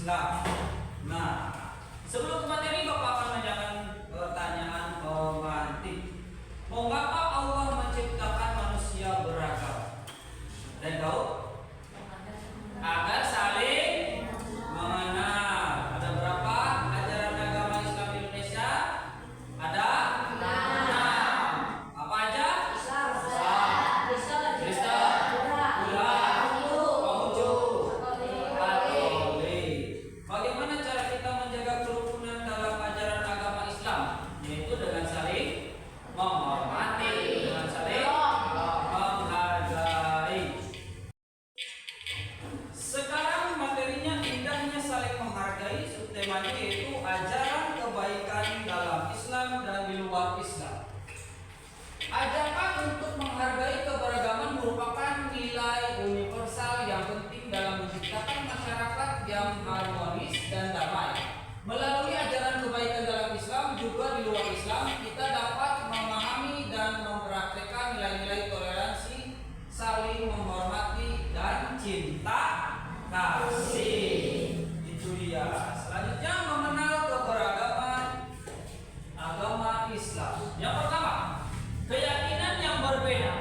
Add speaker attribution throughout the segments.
Speaker 1: Islam. Nah, sebelum ke materi Bapak akan menanyakan pertanyaan pemantik. Mengapa Allah menciptakan manusia beragam? Ada yang tahu? Agar saling mengenal. Ada berapa ajaran agama Islam di Indonesia? Ada 6. Apa aja? Kristen, Buddha, Konghucu, Katolik. Bagaimana cara kita menjaga kerukunan dalam ajaran agama Islam? Yaitu dengan saling menghormati, dengan saling menghargai. Sekarang materinya indahnya saling menghargai. Subtemanya yaitu ajaran kebaikan dalam Islam dan di luar Islam. Ajakan untuk menghargai keberagaman merupakan nilai universal yang penting dalam menciptakan masyarakat yang harmonis dan damai. Melalui ajaran kebaikan dalam Islam juga di luar Islam, kita dapat memahami dan mempraktikkan nilai-nilai toleransi, saling menghormati, dan cinta kasih. Itu dia. Selanjutnya mengenal keberagaman agama Islam. Yang pertama, keyakinan yang berbeda.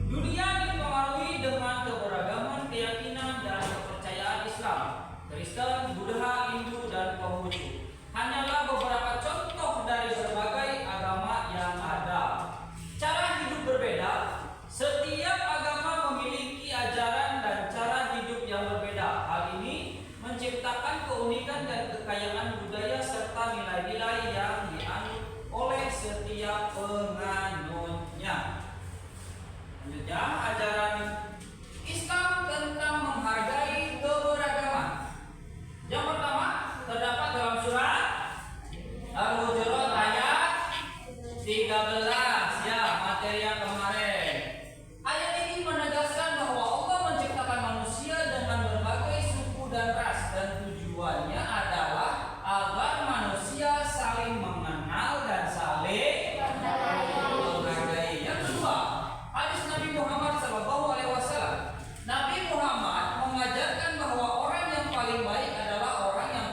Speaker 1: Dunia dipengaruhi dengan keberagaman keyakinan dan kepercayaan Islam, Kristen, Buddha, Hindu, dan Konghucu. Hanyalah beberapa contoh dari berbagai agama yang ada. Cara hidup berbeda. Setiap agama memiliki ajaran dan cara hidup yang berbeda. Hal ini menciptakan keunikan dan kekayaan budaya serta nilai-nilai yang dianut oleh setiap penganutnya. Selanjutnya, ajaran Islam tentang menghargai keberagaman. Yang pertama terdapat dalam surat Al-Hujurat ayat 13, ya, materi yang kemarin. Ayat ini menegaskan bahwa Allah menciptakan manusia dengan berbagai suku dan ras, dan tujuannya adalah agar manusia saling mengenal dan saling menghargai. Yang kedua, hadis Nabi Muhammad SAW. Nabi Muhammad mengajarkan bahwa orang yang paling baik adalah orang yang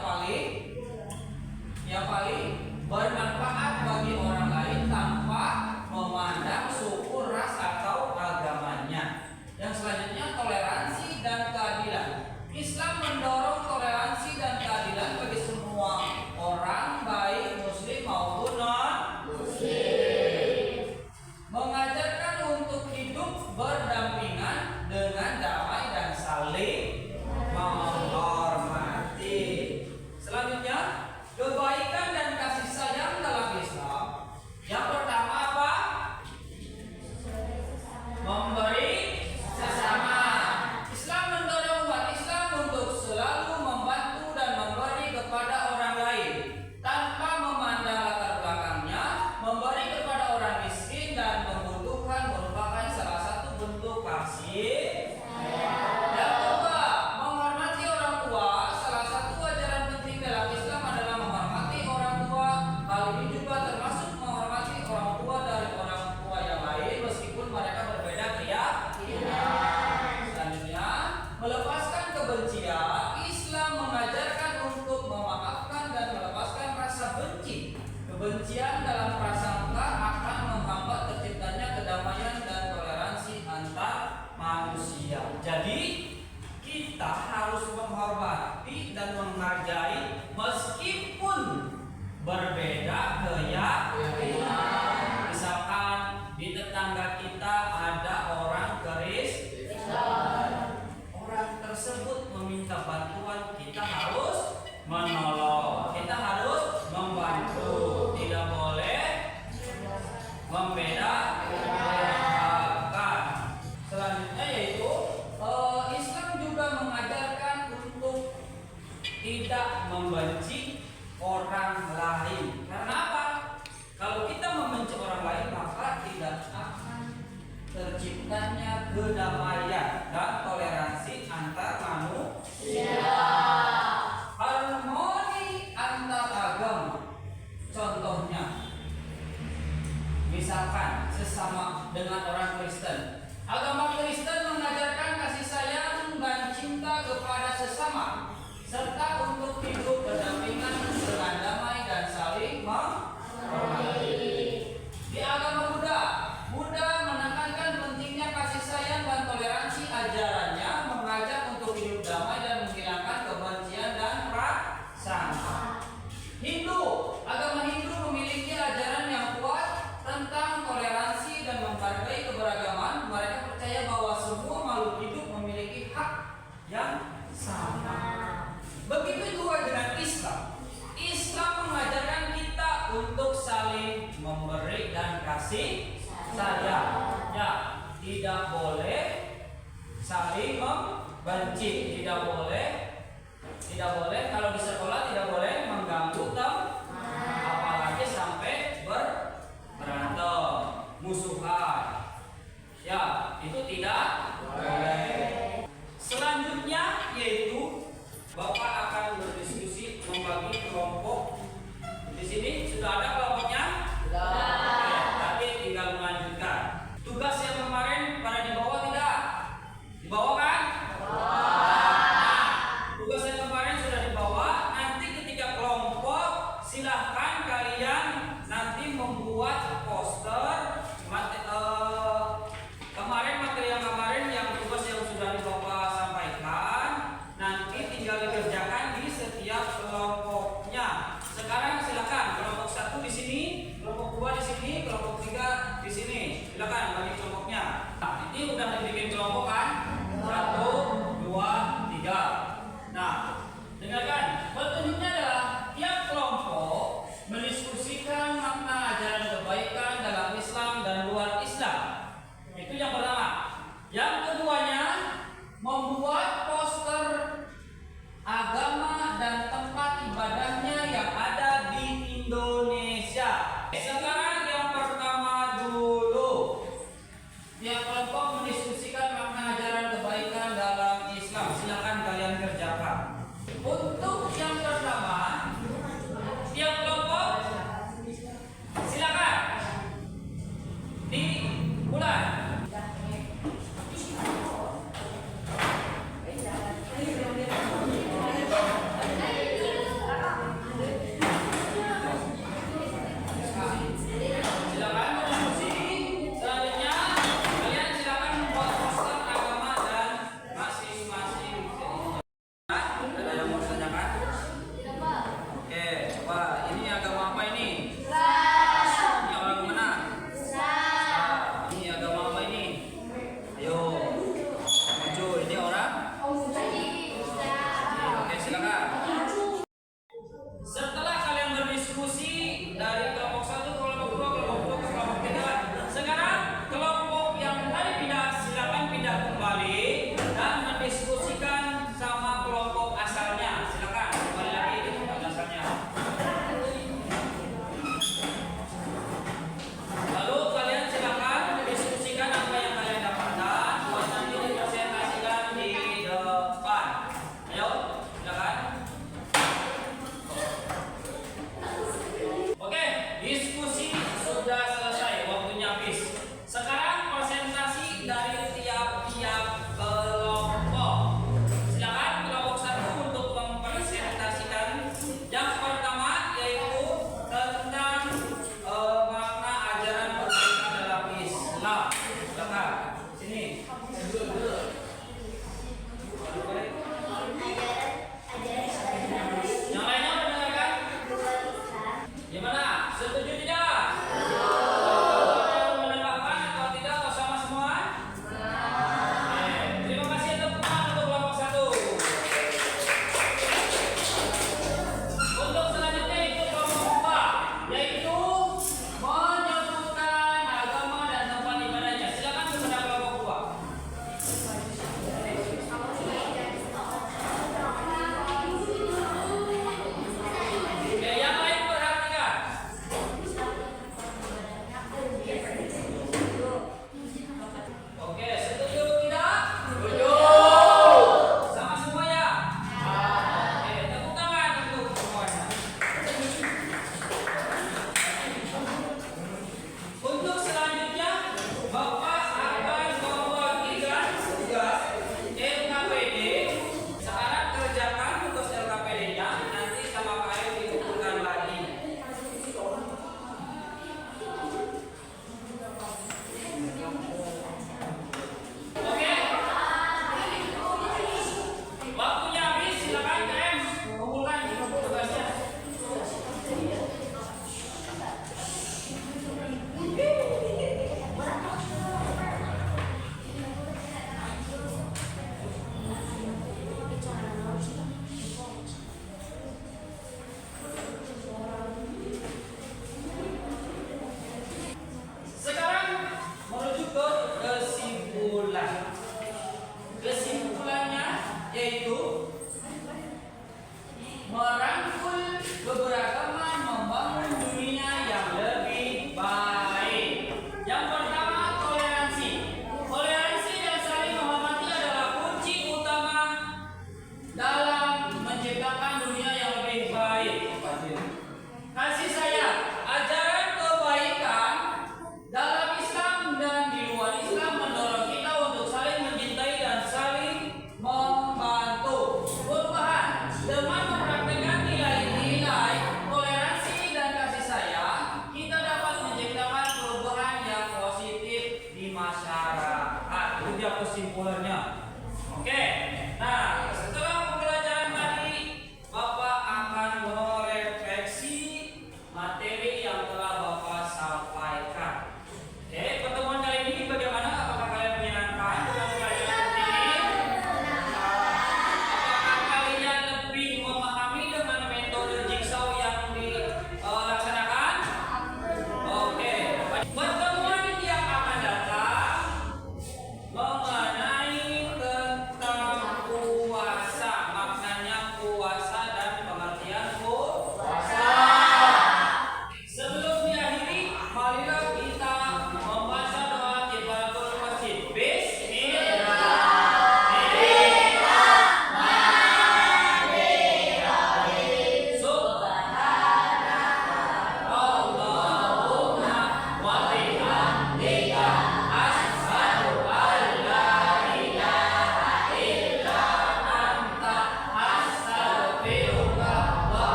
Speaker 1: paling bermanfaat bagi orang lain tanpa memandang suku, ras, atau agamanya. Yang selanjutnya, toleransi dan keadilan. Islam mendorong toleransi dan keadilan bagi semua orang, baik muslim maupun non-muslim. Mengajarkan untuk hidup berdampingan dengan damai dan saling menghormati. Selanjutnya, kebaikan dan kasih sayang dalam Islam. Yang pertama apa? Memberi sesama. Islam mendorong umat Islam untuk selalu membantu dan memberi kepada orang lain tanpa memandang latar belakangnya. Memberi kepada orang miskin dan membutuhkan merupakan salah satu bentuk kasih. Yang kedua, menghormati orang tua. Salah satu ajaran penting dalam Islam adalah menghormati orang tua. Hal ini juga termasuk menghormati orang tua dari orang tua yang lain meskipun mereka berbeda keyakinan. Selanjutnya, melepaskan kebencian. Islam mengajarkan untuk memaafkan dan melepaskan rasa benci. Kebencian dalam prasangka akan menghambat terciptanya kedamaian dan toleransi antar manusia. Jadi kita harus menghormati dan menghargai meskipun berbeda keyakinan. Misalkan di tetangga kita ada orang Kristen, orang tersebut meminta bantuan, kita harus menolong, kita harus membantu, tidak boleh membedakan. Selanjutnya yaitu Islam juga mengajarkan untuk tidak membenci orang lain. Karena apa? Kalau kita membenci orang lain, maka tidak akan terciptanya kedamaian dan toleransi antar manusia. Harmoni antar agama. Contohnya, misalkan sesama dengan orang Kristen. Agama Kristen mengajarkan kasih sayang dan cinta kepada sesama serta untuk memberi dan kasih sayang. Ya, tidak boleh saling membenci, tidak boleh kalau bisa